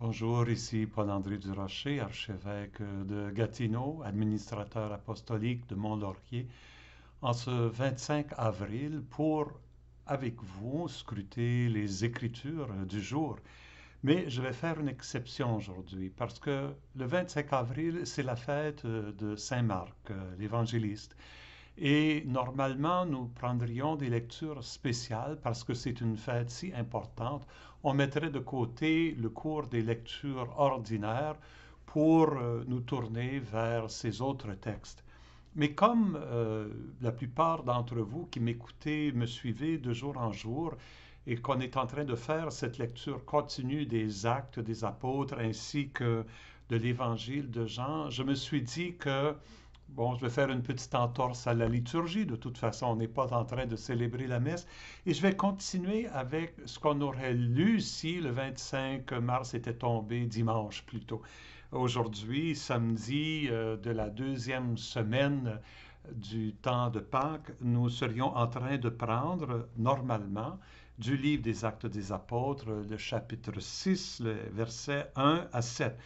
Bonjour, ici Paul-André Durocher, archevêque de Gatineau, administrateur apostolique de Mont-Laurier, en ce 25 avril pour, avec vous, scruter les Écritures du jour. Mais je vais faire une exception aujourd'hui parce que le 25 avril, c'est la fête de Saint Marc, l'évangéliste. Et normalement, nous prendrions des lectures spéciales parce que c'est une fête si importante. On mettrait de côté le cours des lectures ordinaires pour nous tourner vers ces autres textes. Mais comme la plupart d'entre vous qui m'écoutez me suivez de jour en jour et qu'on est en train de faire cette lecture continue des actes des apôtres ainsi que de l'évangile de Jean, je me suis dit que bon, je vais faire une petite entorse à la liturgie. De toute façon, on n'est pas en train de célébrer la messe. Et je vais continuer avec ce qu'on aurait lu si le 25 mars était tombé dimanche plutôt. Aujourd'hui, samedi de la deuxième semaine du temps de Pâques, nous serions en train de prendre normalement du livre des Actes des Apôtres, le chapitre 6, le verset 1 à 7.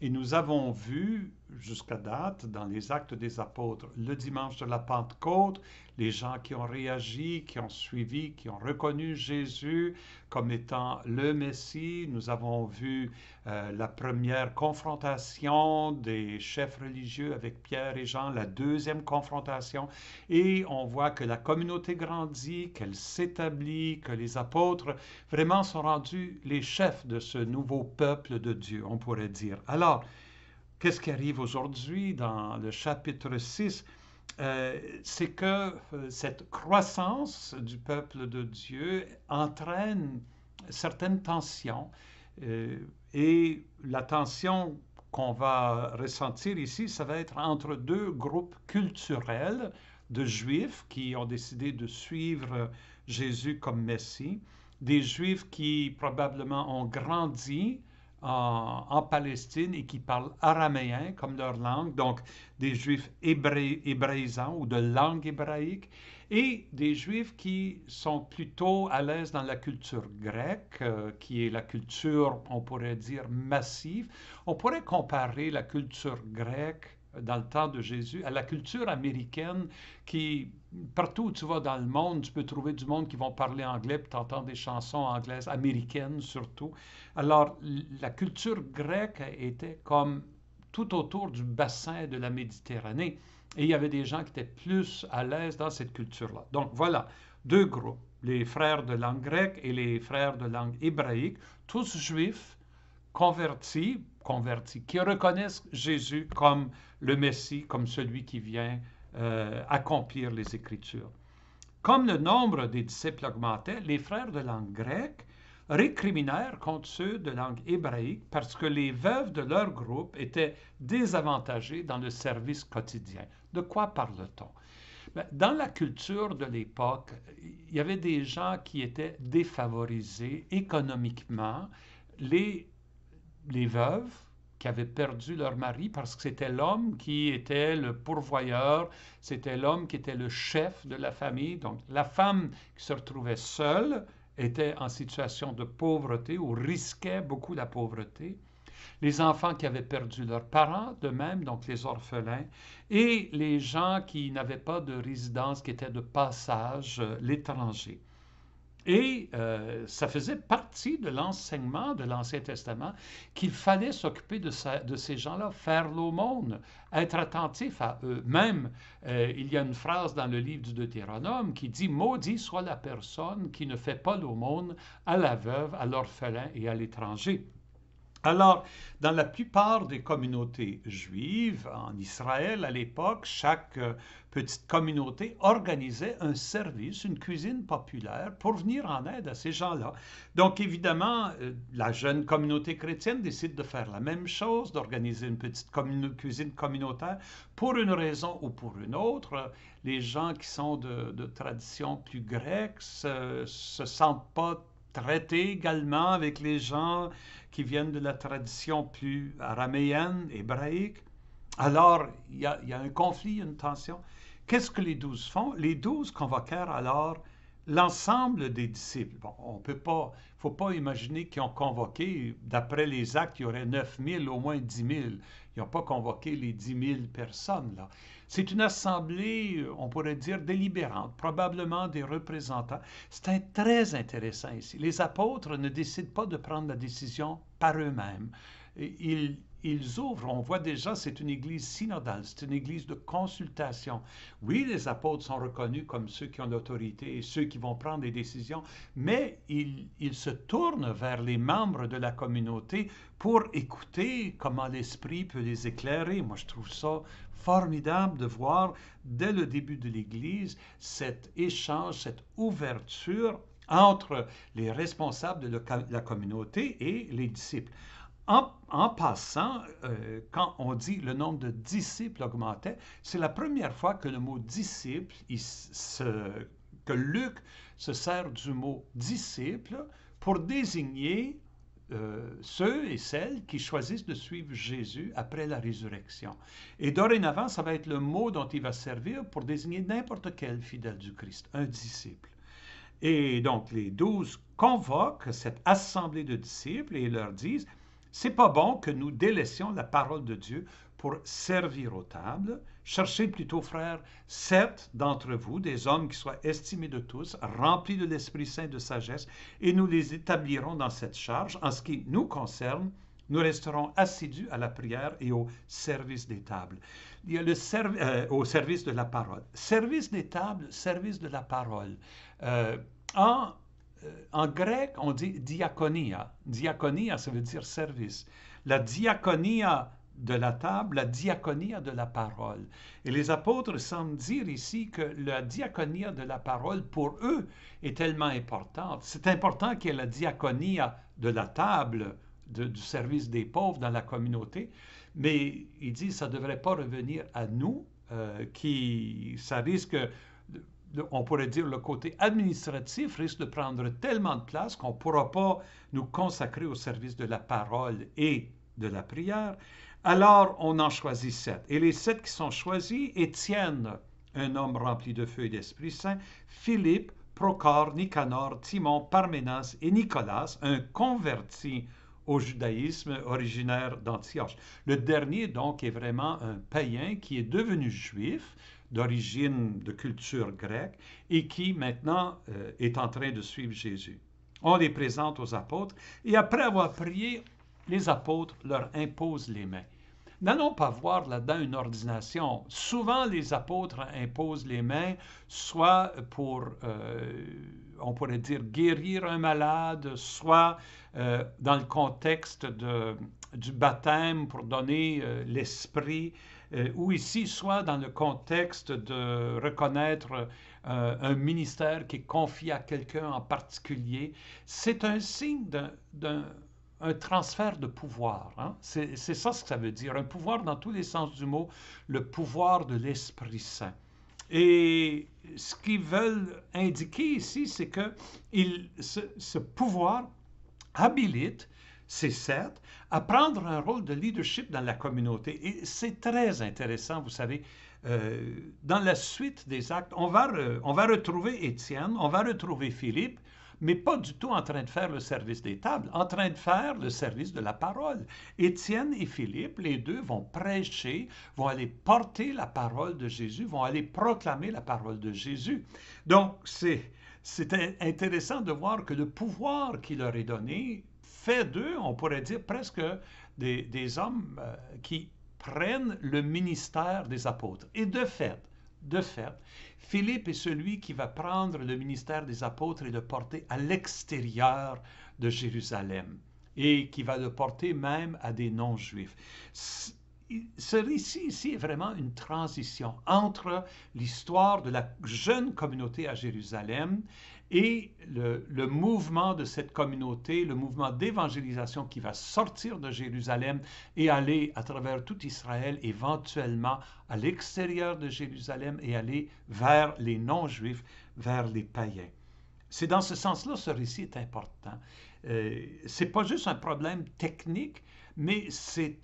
Et nous avons vu jusqu'à date dans les Actes des Apôtres le dimanche de la Pentecôte, les gens qui ont réagi, qui ont suivi, qui ont reconnu Jésus comme étant le Messie. Nous avons vu la première confrontation des chefs religieux avec Pierre et Jean, la deuxième confrontation, et on voit que la communauté grandit, qu'elle s'établit, que les apôtres vraiment sont rendus les chefs de ce nouveau peuple de Dieu, on pourrait dire. Alors, qu'est-ce qui arrive aujourd'hui dans le chapitre 6? C'est que cette croissance du peuple de Dieu entraîne certaines tensions. euh, et la tension qu'on va ressentir ici, ça va être entre deux groupes culturels de Juifs qui ont décidé de suivre Jésus comme Messie, des Juifs qui probablement ont grandi en Palestine et qui parlent araméen comme leur langue, donc des Juifs hébraïsants ou de langue hébraïque, et des Juifs qui sont plutôt à l'aise dans la culture grecque, qui est la culture, on pourrait dire, massive. On pourrait comparer la culture grecque dans le temps de Jésus à la culture américaine qui, partout où tu vas dans le monde, tu peux trouver du monde qui vont parler anglais, puis tu entends des chansons anglaises, américaines surtout. Alors, la culture grecque était comme tout autour du bassin de la Méditerranée. Et il y avait des gens qui étaient plus à l'aise dans cette culture-là. Donc voilà, deux groupes, les frères de langue grecque et les frères de langue hébraïque, tous juifs, convertis, qui reconnaissent Jésus comme le Messie, comme celui qui vient accomplir les Écritures. Comme le nombre des disciples augmentait, les frères de langue grecque récriminèrent contre ceux de langue hébraïque parce que les veuves de leur groupe étaient désavantagées dans le service quotidien. De quoi parle-t-on? Dans la culture de l'époque, il y avait des gens qui étaient défavorisés économiquement, les, les veuves qui avaient perdu leur mari parce que c'était l'homme qui était le pourvoyeur, c'était l'homme qui était le chef de la famille. Donc la femme qui se retrouvait seule était en situation de pauvreté ou risquait beaucoup la pauvreté. Les enfants qui avaient perdu leurs parents, de même, donc les orphelins, et les gens qui n'avaient pas de résidence, qui étaient de passage, l'étranger. Et ça faisait partie de l'enseignement de l'Ancien Testament qu'il fallait s'occuper de ces gens-là, faire l'aumône, être attentif à eux. Même, il y a une phrase dans le livre du Deutéronome qui dit « Maudit soit la personne qui ne fait pas l'aumône à la veuve, à l'orphelin et à l'étranger ». Alors, dans la plupart des communautés juives en Israël à l'époque, chaque petite communauté organisait un service, une cuisine populaire pour venir en aide à ces gens-là. Donc, évidemment, la jeune communauté chrétienne décide de faire la même chose, d'organiser une petite cuisine communautaire. Pour une raison ou pour une autre, les gens qui sont de tradition plus grecque se sentent pas traités également avec les gens qui viennent de la tradition plus araméenne, hébraïque. Alors, il y a un conflit, une tension. Qu'est-ce que les 12 font? Les 12 convoquèrent alors l'ensemble des disciples. Bon, on peut pas, faut pas imaginer qu'ils ont convoqué, d'après les actes, il y aurait 9 000, au moins 10 000. Ils n'ont pas convoqué les 10 000 personnes, là. C'est une assemblée, on pourrait dire, délibérante, probablement des représentants. C'est très intéressant ici. Les apôtres ne décident pas de prendre la décision par eux-mêmes. Ils ouvrent, on voit déjà, c'est une église synodale, c'est une église de consultation. Oui, les apôtres sont reconnus comme ceux qui ont l'autorité et ceux qui vont prendre des décisions, mais ils se tournent vers les membres de la communauté pour écouter comment l'Esprit peut les éclairer. Moi, je trouve ça formidable de voir dès le début de l'Église cet échange, cette ouverture entre les responsables de la communauté et les disciples. En passant, quand on dit le nombre de disciples augmentait, c'est la première fois que le mot disciple, que Luc se sert du mot disciple pour désigner ceux et celles qui choisissent de suivre Jésus après la résurrection. Et dorénavant, ça va être le mot dont il va servir pour désigner n'importe quel fidèle du Christ, un disciple. Et donc, les 12 convoquent cette assemblée de disciples et leur disent, c'est pas bon que nous délaissions la parole de Dieu pour servir aux tables. Cherchez plutôt, frères, 7 d'entre vous, des hommes qui soient estimés de tous, remplis de l'Esprit Saint de sagesse, et nous les établirons dans cette charge. En ce qui nous concerne, nous resterons assidus à la prière et au service des tables. Il y a au service de la parole. Service des tables, service de la parole. En En grec, on dit diaconia. Diaconia, ça veut dire service. La diaconia de la table, la diaconia de la parole. Et les apôtres semblent dire ici que la diaconia de la parole, pour eux, est tellement importante. C'est important qu'il y ait la diaconia de la table, du service des pauvres dans la communauté, mais il dit que ça ne devrait pas revenir à nous, ça risque on pourrait dire le côté administratif risque de prendre tellement de place qu'on ne pourra pas nous consacrer au service de la parole et de la prière. Alors, on en choisit 7. Et les 7 qui sont choisis, Étienne, un homme rempli de feu et d'Esprit Saint, Philippe, Procore, Nicanor, Timon, Parménas et Nicolas, un converti au judaïsme originaire d'Antioche. Le dernier, donc, est vraiment un païen qui est devenu juif, d'origine de culture grecque, et qui maintenant est en train de suivre Jésus. On les présente aux apôtres, et après avoir prié, les apôtres leur imposent les mains. N'allons pas voir là-dedans une ordination. Souvent, les apôtres imposent les mains, soit pour, on pourrait dire, guérir un malade, soit dans le contexte du baptême pour donner l'esprit, ou ici, soit dans le contexte de reconnaître un ministère qui est confié à quelqu'un en particulier. C'est un signe d'un transfert de pouvoir. Hein? C'est ça ce que ça veut dire. Un pouvoir dans tous les sens du mot, le pouvoir de l'Esprit Saint. Et ce qu'ils veulent indiquer ici, c'est que ce pouvoir habilite ces 7 à prendre un rôle de leadership dans la communauté. Et c'est très intéressant, vous savez, dans la suite des actes, on va retrouver Étienne, on va retrouver Philippe, mais pas du tout en train de faire le service des tables, en train de faire le service de la parole. Étienne et Philippe, les deux vont prêcher, vont aller porter la parole de Jésus, vont aller proclamer la parole de Jésus. Donc, c'est intéressant de voir que le pouvoir qui leur est donné fait d'eux, on pourrait dire presque des hommes qui prennent le ministère des apôtres. Et de fait, Philippe est celui qui va prendre le ministère des apôtres et le porter à l'extérieur de Jérusalem et qui va le porter même à des non-juifs. Ce récit ici est vraiment une transition entre l'histoire de la jeune communauté à Jérusalem et le mouvement de cette communauté, le mouvement d'évangélisation qui va sortir de Jérusalem et aller à travers tout Israël, éventuellement à l'extérieur de Jérusalem et aller vers les non-juifs, vers les païens. C'est dans ce sens-là ce récit est important. C'est pas juste un problème technique, mais c'est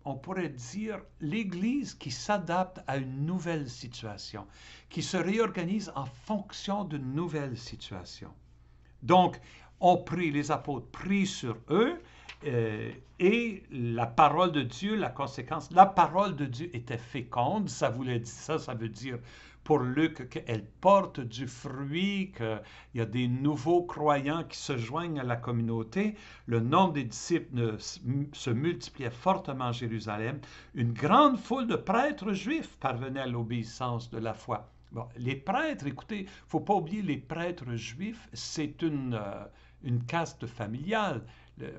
on pourrait dire, l'Église qui s'adapte à une nouvelle situation, qui se réorganise en fonction d'une nouvelle situation. Donc, les apôtres prient sur eux, et la parole de Dieu, la conséquence, la parole de Dieu était féconde, ça veut dire pour Luc qu'elle porte du fruit, qu'il y a des nouveaux croyants qui se joignent à la communauté. Le nombre des disciples se multipliait fortement à Jérusalem. Une grande foule de prêtres juifs parvenait à l'obéissance de la foi. Bon, les prêtres, écoutez, il ne faut pas oublier, les prêtres juifs, c'est une caste familiale.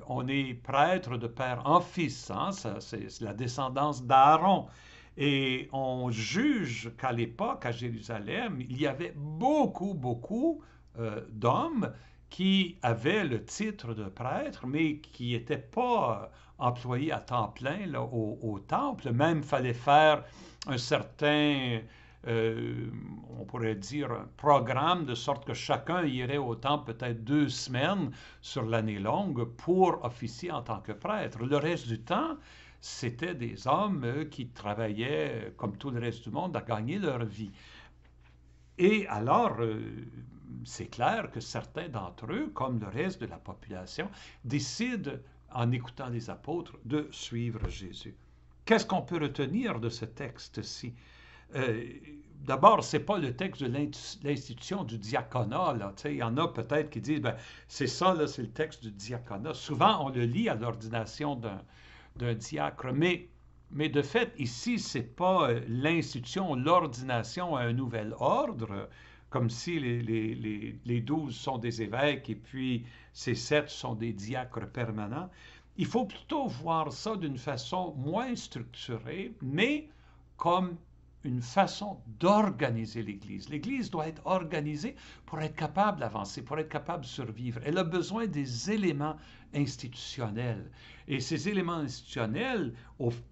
On est prêtre de père en fils, hein? C'est la descendance d'Aaron. Et on juge qu'à l'époque, à Jérusalem, il y avait beaucoup d'hommes qui avaient le titre de prêtre, mais qui n'étaient pas employés à temps plein là, au temple. Même, il fallait faire un certain, on pourrait dire, un programme, de sorte que chacun irait au temple peut-être 2 semaines sur l'année longue pour officier en tant que prêtre. Le reste du temps, c'était des hommes qui travaillaient, comme tout le reste du monde, à gagner leur vie. Et alors, c'est clair que certains d'entre eux, comme le reste de la population, décident, en écoutant les apôtres, de suivre Jésus. Qu'est-ce qu'on peut retenir de ce texte-ci? D'abord, ce n'est pas le texte de l'institution du diaconat. Là. Il y en a peut-être qui disent, ben, c'est ça, là, c'est le texte du diaconat. Souvent, on le lit à l'ordination d'un diacre, mais de fait, ici, ce n'est pas l'institution, l'ordination à un nouvel ordre, comme si les 12 sont des évêques et puis ces 7 sont des diacres permanents. Il faut plutôt voir ça d'une façon moins structurée, mais comme une façon d'organiser l'Église. L'Église doit être organisée pour être capable d'avancer, pour être capable de survivre. Elle a besoin des éléments institutionnels. Et ces éléments institutionnels,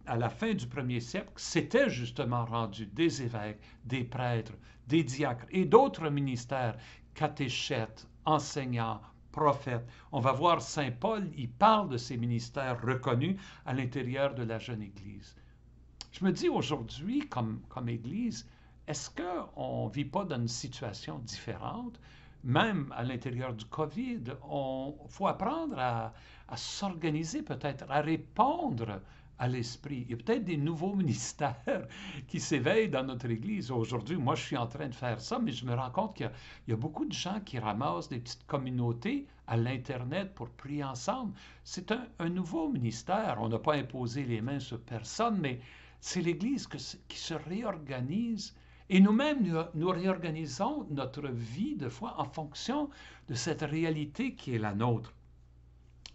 à la fin du 1er siècle, s'étaient justement rendus des évêques, des prêtres, des diacres et d'autres ministères, catéchètes, enseignants, prophètes. On va voir Saint Paul, il parle de ces ministères reconnus à l'intérieur de la jeune Église. Je me dis aujourd'hui, comme Église, est-ce qu'on ne vit pas dans une situation différente? Même à l'intérieur du COVID, il faut apprendre à s'organiser peut-être, à répondre à l'esprit. Il y a peut-être des nouveaux ministères qui s'éveillent dans notre Église. Aujourd'hui, moi, je suis en train de faire ça, mais je me rends compte qu'il y a beaucoup de gens qui ramassent des petites communautés à l'Internet pour prier ensemble. C'est un nouveau ministère. On n'a pas imposé les mains sur personne, mais c'est l'Église qui se réorganise. Et nous-mêmes, nous réorganisons notre vie de foi en fonction de cette réalité qui est la nôtre.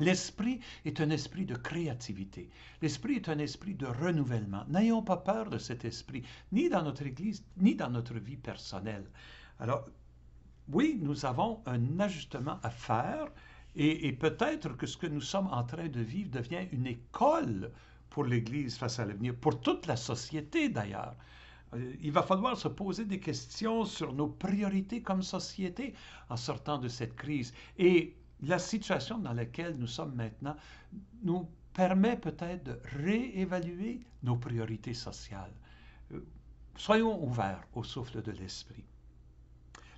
L'esprit est un esprit de créativité. L'esprit est un esprit de renouvellement. N'ayons pas peur de cet esprit, ni dans notre Église, ni dans notre vie personnelle. Alors, oui, nous avons un ajustement à faire et peut-être que ce que nous sommes en train de vivre devient une école pour l'Église face à l'avenir, pour toute la société d'ailleurs. Il va falloir se poser des questions sur nos priorités comme société en sortant de cette crise. Et la situation dans laquelle nous sommes maintenant nous permet peut-être de réévaluer nos priorités sociales. Soyons ouverts au souffle de l'Esprit.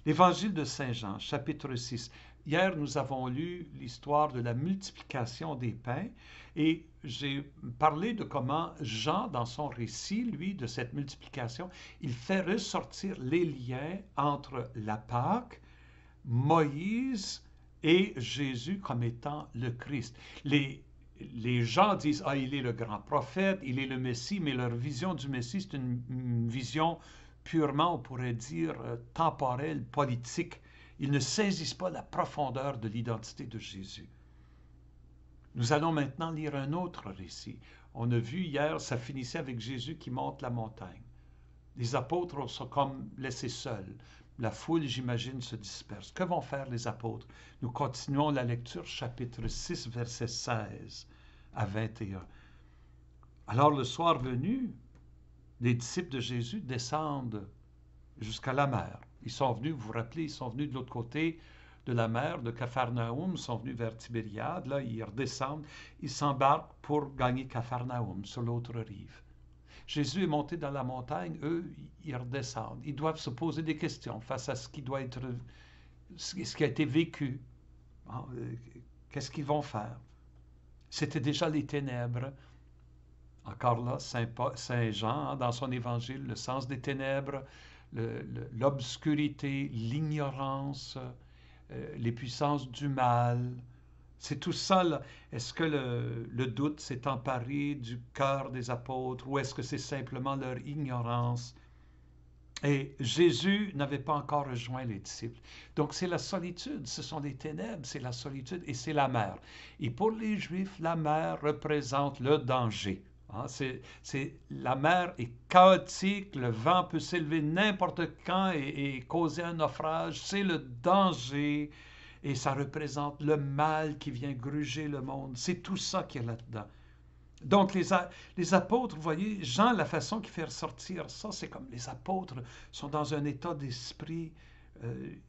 L'Évangile de Saint Jean, chapitre 6. Hier, nous avons lu l'histoire de la multiplication des pains et j'ai parlé de comment Jean, dans son récit, lui, de cette multiplication, il fait ressortir les liens entre la Pâque, Moïse et Jésus comme étant le Christ. Les gens disent « Ah, il est le grand prophète, il est le Messie », mais leur vision du Messie, c'est une vision purement, on pourrait dire, temporelle, politique. Ils ne saisissent pas la profondeur de l'identité de Jésus. Nous allons maintenant lire un autre récit. On a vu hier, ça finissait avec Jésus qui monte la montagne. Les apôtres sont comme laissés seuls. La foule, j'imagine, se disperse. Que vont faire les apôtres? Nous continuons la lecture, chapitre 6, versets 16 à 21. Alors, le soir venu, les disciples de Jésus descendent jusqu'à la mer. Ils sont venus, vous vous rappelez, ils sont venus de l'autre côté de la mer de Capharnaüm sont venus vers Tibériade. Là, ils redescendent, ils s'embarquent pour gagner Capharnaüm sur l'autre rive. Jésus est monté dans la montagne, eux, ils redescendent. Ils doivent se poser des questions face à ce qui doit être, ce qui a été vécu. Qu'est-ce qu'ils vont faire? C'était déjà les ténèbres. Encore là, Saint Jean, dans son évangile, le sens des ténèbres, l'obscurité, l'ignorance, les puissances du mal. C'est tout ça, là. Est-ce que le doute s'est emparé du cœur des apôtres ou est-ce que c'est simplement leur ignorance? Et Jésus n'avait pas encore rejoint les disciples. Donc c'est la solitude, ce sont les ténèbres, c'est la solitude et c'est la mer. Et pour les Juifs, la mer représente le danger. La mer est chaotique, le vent peut s'élever n'importe quand et causer un naufrage. C'est le danger et ça représente le mal qui vient gruger le monde. C'est tout ça qui est là-dedans. Donc les apôtres, vous voyez, Jean, la façon qu'il fait ressortir ça, c'est comme les apôtres sont dans un état d'esprit.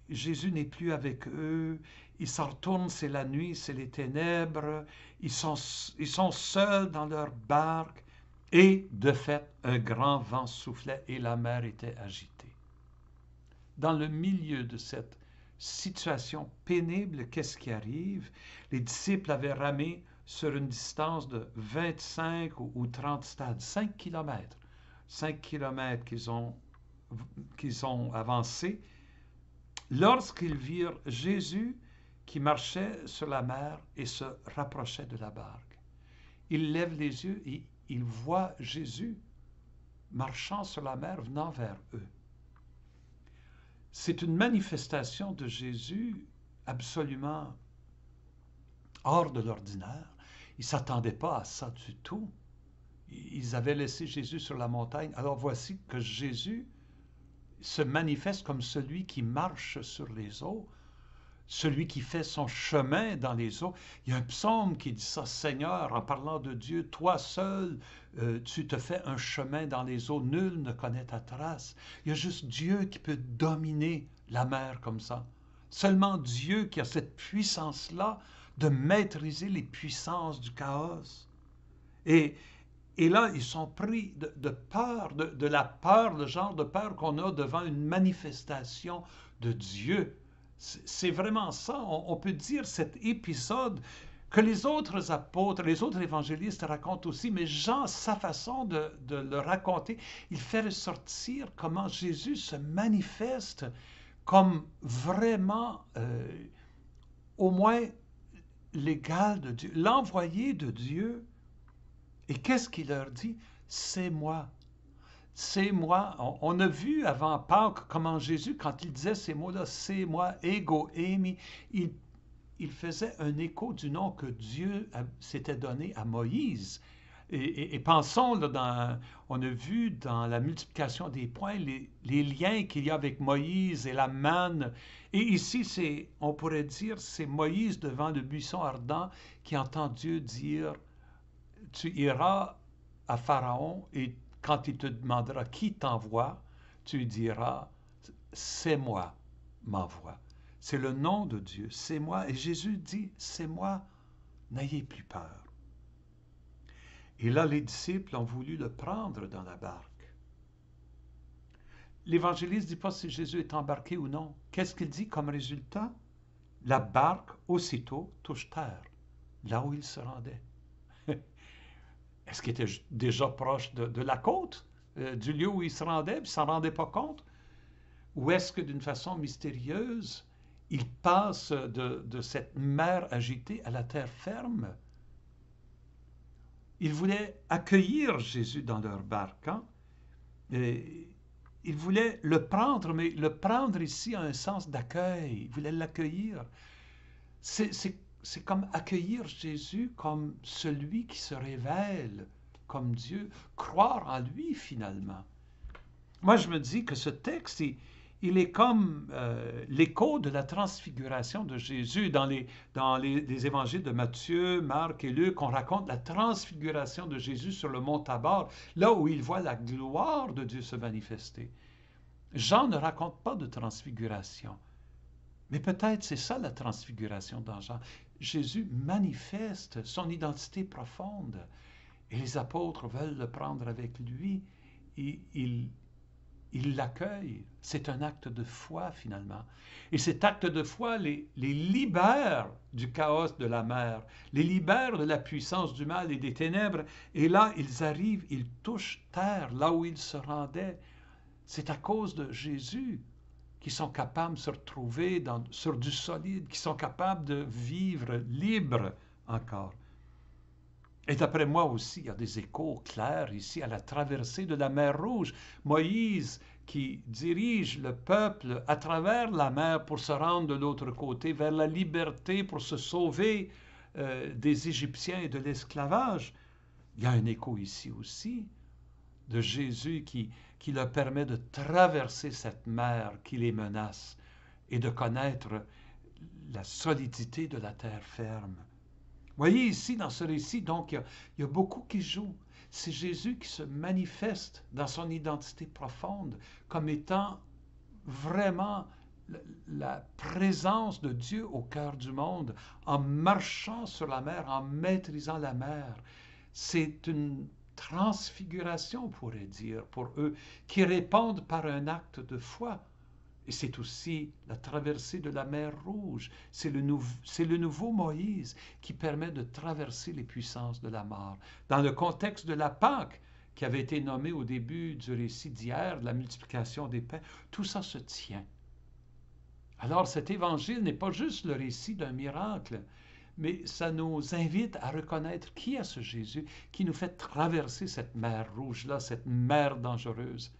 Jésus n'est plus avec eux. Ils s'en retournent, c'est la nuit, c'est les ténèbres. Ils sont seuls dans leur barque. Et de fait, un grand vent soufflait et la mer était agitée. Dans le milieu de cette situation pénible, qu'est-ce qui arrive? Les disciples avaient ramé sur une distance de 25 ou 30 stades, 5 kilomètres. 5 kilomètres qu'ils ont avancé. Lorsqu'ils virent Jésus qui marchait sur la mer et se rapprochait de la barque, ils lèvent les yeux et ils voient Jésus marchant sur la mer venant vers eux. C'est une manifestation de Jésus absolument hors de l'ordinaire. Ils ne s'attendaient pas à ça du tout. Ils avaient laissé Jésus sur la montagne. Alors voici que Jésus se manifeste comme celui qui marche sur les eaux, celui qui fait son chemin dans les eaux. Il y a un psaume qui dit ça, Seigneur, en parlant de Dieu, toi seul, tu te fais un chemin dans les eaux, nul ne connaît ta trace. Il y a juste Dieu qui peut dominer la mer comme ça. Seulement Dieu qui a cette puissance-là de maîtriser les puissances du chaos. Et là, ils sont pris de peur, de la peur, le genre de peur qu'on a devant une manifestation de Dieu. C'est vraiment ça. On peut dire cet épisode que les autres apôtres, les autres évangélistes racontent aussi, mais Jean, sa façon de le raconter, il fait ressortir comment Jésus se manifeste comme vraiment, au moins, l'égal de Dieu, l'envoyé de Dieu. Et qu'est-ce qu'il leur dit? C'est moi. C'est moi. On a vu avant Pâques comment Jésus, quand il disait ces mots-là, c'est moi, ego eimi, il faisait un écho du nom que Dieu s'était donné à Moïse. Et pensons, là, on a vu dans la multiplication des points les liens qu'il y a avec Moïse et la manne. Et ici, on pourrait dire, c'est Moïse devant le buisson ardent qui entend Dieu dire, tu iras à Pharaon et quand il te demandera qui t'envoie, tu diras, c'est moi, m'envoie. C'est le nom de Dieu, c'est moi. Et Jésus dit, c'est moi, n'ayez plus peur. Et là, les disciples ont voulu le prendre dans la barque. L'évangéliste ne dit pas si Jésus est embarqué ou non. Qu'est-ce qu'il dit comme résultat? La barque, aussitôt, touche terre, là où il se rendait. Est-ce qu'il était déjà proche de la côte, du lieu où il se rendait, puis il ne s'en rendait pas compte? Ou est-ce que d'une façon mystérieuse, il passe de cette mer agitée à la terre ferme? Ils voulaient accueillir Jésus dans leur barque. Hein? Et ils voulaient le prendre, mais le prendre ici a un sens d'accueil. Ils voulaient l'accueillir. C'est comme accueillir Jésus comme celui qui se révèle comme Dieu, croire en lui finalement. Moi, je me dis que ce texte, il est comme l'écho de la transfiguration de Jésus. Dans les évangiles de Matthieu, Marc et Luc, on raconte la transfiguration de Jésus sur le mont Tabor, là où il voit la gloire de Dieu se manifester. Jean ne raconte pas de transfiguration. Mais peut-être c'est ça la transfiguration dans Jean. Jésus manifeste son identité profonde et les apôtres veulent le prendre avec lui. Et ils l'accueillent. C'est un acte de foi finalement. Et cet acte de foi les libère du chaos de la mer, les libère de la puissance du mal et des ténèbres. Et là, ils arrivent, ils touchent terre, là où ils se rendaient. C'est à cause de Jésus qu'ils sont capables de se retrouver sur du solide, qui sont capables de vivre libres encore. Et d'après moi aussi, il y a des échos clairs ici à la traversée de la mer Rouge. Moïse qui dirige le peuple à travers la mer pour se rendre de l'autre côté, vers la liberté, pour se sauver des Égyptiens et de l'esclavage. Il y a un écho ici aussi de Jésus qui leur permet de traverser cette mer qui les menace et de connaître la solidité de la terre ferme. Vous voyez ici, dans ce récit, donc, il y a beaucoup qui jouent. C'est Jésus qui se manifeste dans son identité profonde comme étant vraiment la présence de Dieu au cœur du monde, en marchant sur la mer, en maîtrisant la mer. C'est une transfiguration, on pourrait dire, pour eux, qui répondent par un acte de foi. Et c'est aussi la traversée de la mer Rouge. C'est le nouveau Moïse qui permet de traverser les puissances de la mort. Dans le contexte de la Pâque, qui avait été nommé au début du récit d'hier, de la multiplication des pains, tout ça se tient. Alors cet évangile n'est pas juste le récit d'un miracle, mais ça nous invite à reconnaître qui est ce Jésus qui nous fait traverser cette mer rouge-là, cette mer dangereuse.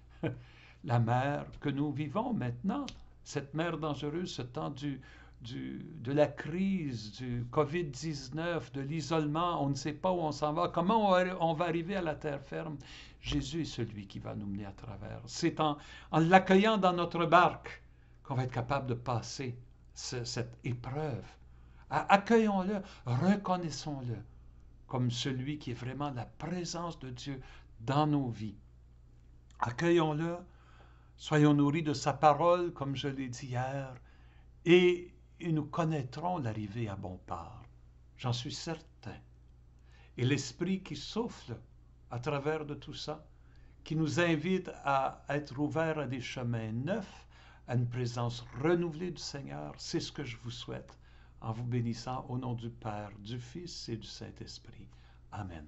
La mer que nous vivons maintenant, cette mer dangereuse, ce temps de la crise, du COVID-19, de l'isolement, on ne sait pas où on s'en va, comment on va arriver à la terre ferme. Jésus est celui qui va nous mener à travers. C'est en l'accueillant dans notre barque qu'on va être capable de passer cette épreuve. Accueillons-le, reconnaissons-le comme celui qui est vraiment la présence de Dieu dans nos vies. Accueillons-le, soyons nourris de sa parole, comme je l'ai dit hier, et nous connaîtrons l'arrivée à bon port. J'en suis certain. Et l'Esprit qui souffle à travers de tout ça, qui nous invite à être ouverts à des chemins neufs, à une présence renouvelée du Seigneur, c'est ce que je vous souhaite, en vous bénissant au nom du Père, du Fils et du Saint-Esprit. Amen.